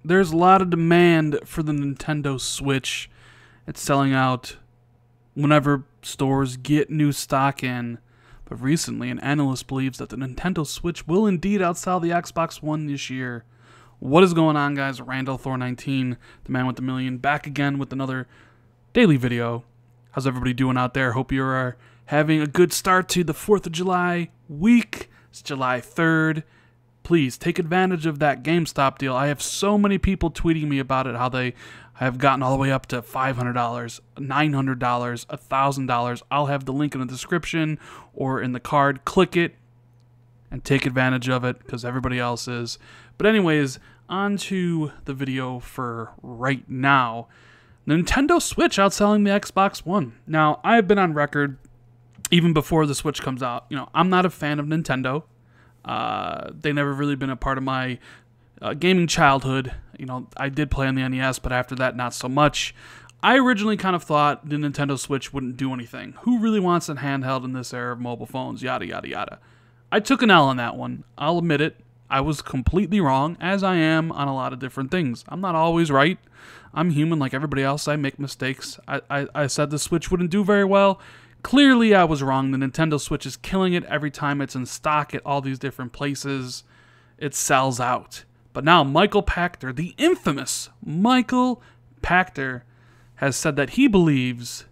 there's a lot of demand for the Nintendo Switch. It's selling out whenever stores get new stock in. But recently, an analyst believes that the Nintendo Switch will indeed outsell the Xbox One this year. What is going on, guys? Randall Thor 19, the man with the million, back again with another daily video. How's everybody doing out there? Hope you are having a good start to the 4th of July week. It's July 3rd. Please take advantage of that GameStop deal. I have so many people tweeting me about it, how they have gotten all the way up to $500, $900, $1,000. I'll have the link in the description or in the card. Click it and take advantage of it because everybody else is. But anyways, on to the video for right now. Nintendo Switch outselling the Xbox One. Now, I've been on record even before the Switch comes out. I'm not a fan of Nintendo. They never really been a part of my gaming childhood. I did play on the NES, but after that, not so much. I originally kind of thought the Nintendo Switch wouldn't do anything. Who really wants a handheld in this era of mobile phones? Yada, yada, yada. I took an L on that one. I'll admit it. I was completely wrong, as I am on a lot of different things. I'm not always right. I'm human like everybody else. I make mistakes. I said the Switch wouldn't do very well. Clearly, I was wrong. The Nintendo Switch is killing it every time it's in stock at all these different places. It sells out. But now Michael Pachter, the infamous Michael Pachter, has said that he believes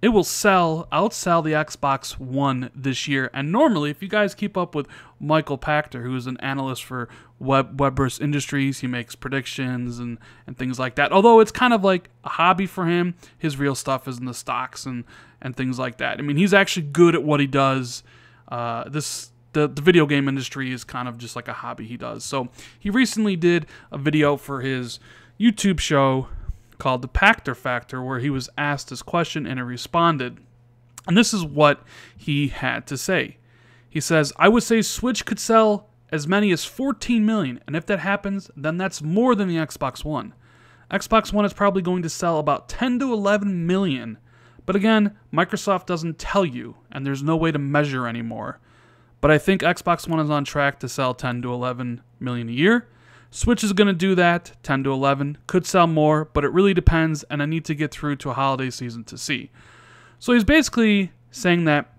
it will outsell the Xbox One this year. And normally, if you guys keep up with Michael Pachter, who is an analyst for Weber's Industries, he makes predictions and things like that. Although it's kind of like a hobby for him, his real stuff is in the stocks and things like that. I mean, he's actually good at what he does. The video game industry is kind of just like a hobby he does. So he recently did a video for his YouTube show called The Pachter Factor, where he was asked this question and he responded. And this is what he had to say. He says, I would say Switch could sell as many as 14 million, and if that happens, then that's more than the Xbox One. Xbox One is probably going to sell about 10 to 11 million, but again, Microsoft doesn't tell you, and there's no way to measure anymore. But I think Xbox One is on track to sell 10 to 11 million a year. Switch is going to do that, 10 to 11. Could sell more, but it really depends, and I need to get through to a holiday season to see. So he's basically saying that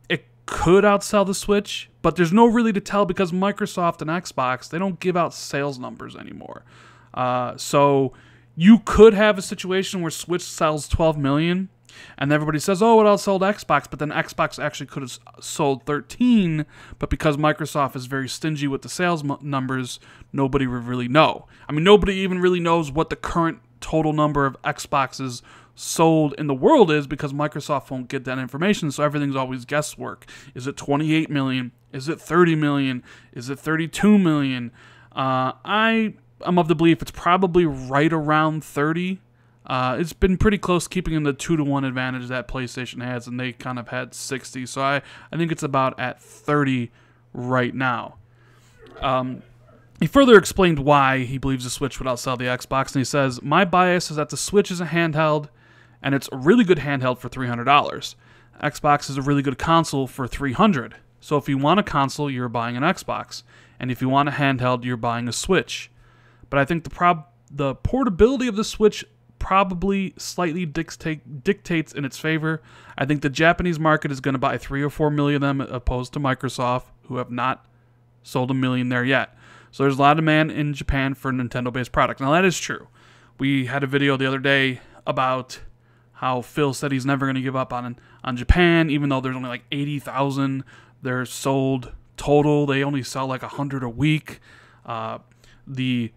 it could outsell the Switch, but there's no really to tell because Microsoft and Xbox, they don't give out sales numbers anymore. So you could have a situation where Switch sells 12 million, and everybody says, oh, it outsold Xbox, but then Xbox actually could have sold 13, but because Microsoft is very stingy with the sales numbers, nobody would really know. I mean, nobody even really knows what the current total number of Xboxes sold in the world is because Microsoft won't get that information, so everything's always guesswork. Is it 28 million? Is it 30 million? Is it 32 million? I'm of the belief it's probably right around 30. It's been pretty close, keeping in the 2-to-1 advantage that PlayStation has, and they kind of had 60. So I think it's about at 30 right now. He further explained why he believes the Switch would outsell the Xbox, and he says, my bias is that the Switch is a handheld, and it's a really good handheld for $300. Xbox is a really good console for $300. So if you want a console, you're buying an Xbox, and if you want a handheld, you're buying a Switch. But I think the portability of the Switch probably slightly dictates in its favor. I think the Japanese market is going to buy 3 or 4 million of them, opposed to Microsoft, who have not sold 1 million there yet. So there's a lot of demand in Japan for Nintendo-based products. Now that is true. We had a video the other day about how Phil said he's never going to give up on Japan, even though there's only like 80,000 they're sold total. They only sell like 100 a week. The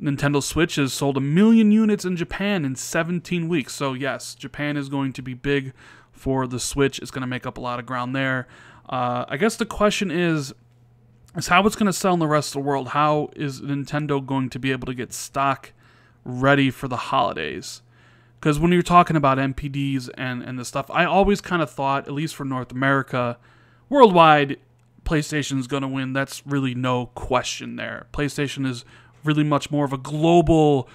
Nintendo Switch has sold 1 million units in Japan in 17 weeks. So yes, Japan is going to be big for the Switch. It's going to make up a lot of ground there. I guess the question is how it's going to sell in the rest of the world. How is Nintendo going to be able to get stock ready for the holidays? Because when you're talking about MPDs and the stuff, I always kind of thought, at least for North America, worldwide, PlayStation's going to win. That's really no question there. PlayStation is really much more of a global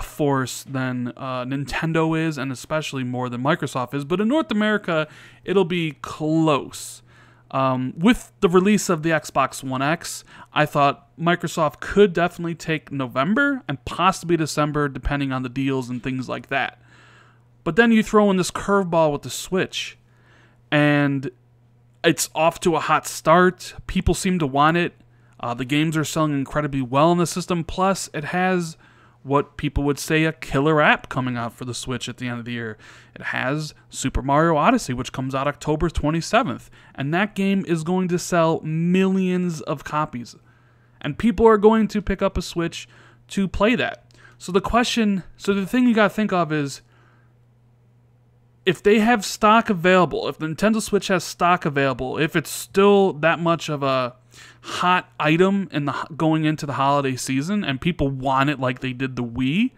force than Nintendo is, and especially more than Microsoft is. But in North America, it'll be close. With the release of the Xbox One X, I thought Microsoft could definitely take November and possibly December, depending on the deals and things like that. But then you throw in this curveball with the Switch, and it's off to a hot start. People seem to want it. The games are selling incredibly well in the system. Plus, it has what people would say a killer app coming out for the Switch at the end of the year. It has Super Mario Odyssey, which comes out October 27th. And that game is going to sell millions of copies. And people are going to pick up a Switch to play that. So the thing you got to think of is, if they have stock available, if the Nintendo Switch has stock available, if it's still that much of a hot item going into the holiday season and people want it like they did the Wii,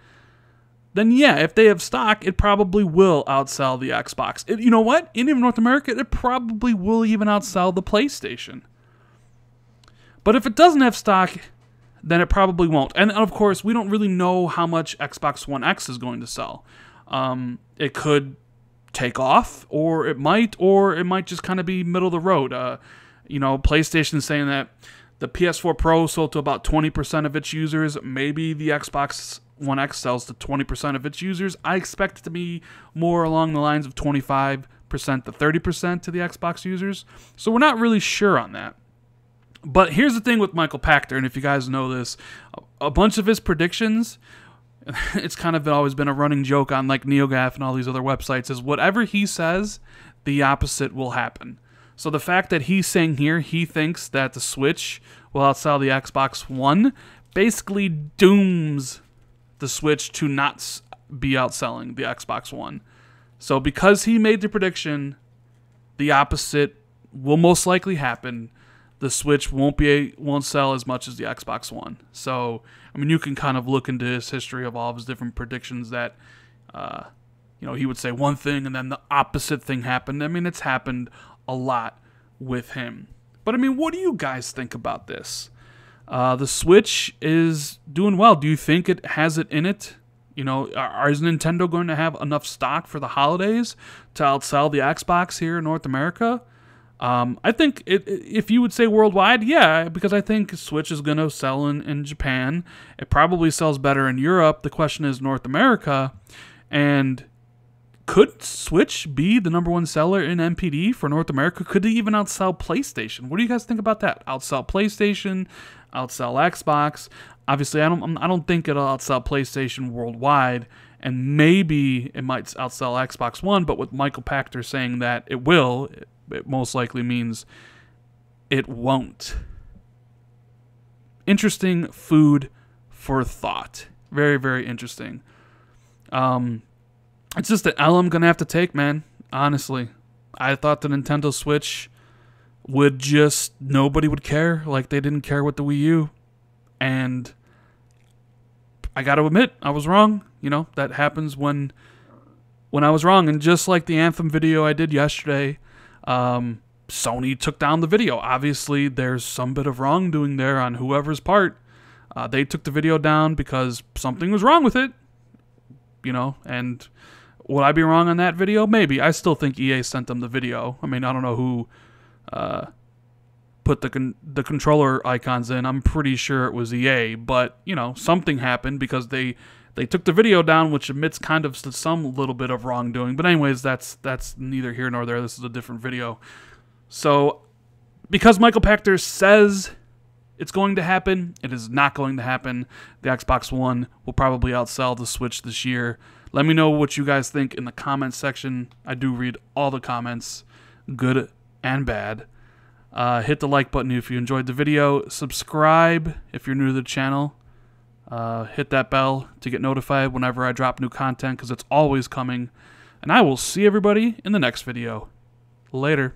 then yeah, if they have stock, it probably will outsell the Xbox. You know what? In North America, it probably will even outsell the PlayStation. But if it doesn't have stock, then it probably won't. And of course, we don't really know how much Xbox One X is going to sell. It could take off, or it might just kind of be middle of the road. PlayStation saying that the PS4 Pro sold to about 20% of its users. Maybe the Xbox One X sells to 20% of its users. I expect it to be more along the lines of 25% to 30% to the Xbox users. So we're not really sure on that. But here's the thing with Michael Pachter, and if you guys know this, a bunch of his predictions, it's kind of always been a running joke on like NeoGAF and all these other websites, is whatever he says, the opposite will happen. So the fact that he's saying here he thinks that the Switch will outsell the Xbox One basically dooms the Switch to not be outselling the Xbox One. So because he made the prediction, the opposite will most likely happen. The Switch won't sell as much as the Xbox One. So, I mean, you can kind of look into his history of all of his different predictions that, he would say one thing and then the opposite thing happened. I mean, it's happened a lot with him. But, I mean, what do you guys think about this? The Switch is doing well. Do you think it has it in it? Is Nintendo going to have enough stock for the holidays to outsell the Xbox here in North America? I think if you would say worldwide, yeah, because I think Switch is going to sell in Japan. It probably sells better in Europe. The question is North America. And could Switch be the #1 seller in NPD for North America? Could they even outsell PlayStation? What do you guys think about that? Outsell PlayStation, outsell Xbox. Obviously, I don't think it'll outsell PlayStation worldwide. And maybe it might outsell Xbox One, but with Michael Pachter saying that it will, it most likely means it won't. Interesting food for thought. Very, very interesting. It's just an L I'm going to have to take, man. Honestly. I thought the Nintendo Switch nobody would care. Like they didn't care with the Wii U. And I got to admit, I was wrong. That happens when I was wrong. And just like the Anthem video I did yesterday, Sony took down the video. Obviously, there's some bit of wrongdoing there on whoever's part. They took the video down because something was wrong with it. And would I be wrong on that video? Maybe. I still think EA sent them the video. I mean, I don't know who put the controller icons in. I'm pretty sure it was EA, but something happened because they took the video down, which admits kind of some little bit of wrongdoing. But anyways, that's neither here nor there. This is a different video. So because Michael Pachter says it's going to happen, it is not going to happen. The Xbox One will probably outsell the Switch this year. Let me know what you guys think in the comments section. I do read all the comments, good and bad. Hit the like button if you enjoyed the video. Subscribe if you're new to the channel. Hit that bell to get notified whenever I drop new content, because it's always coming. And I will see everybody in the next video. Later.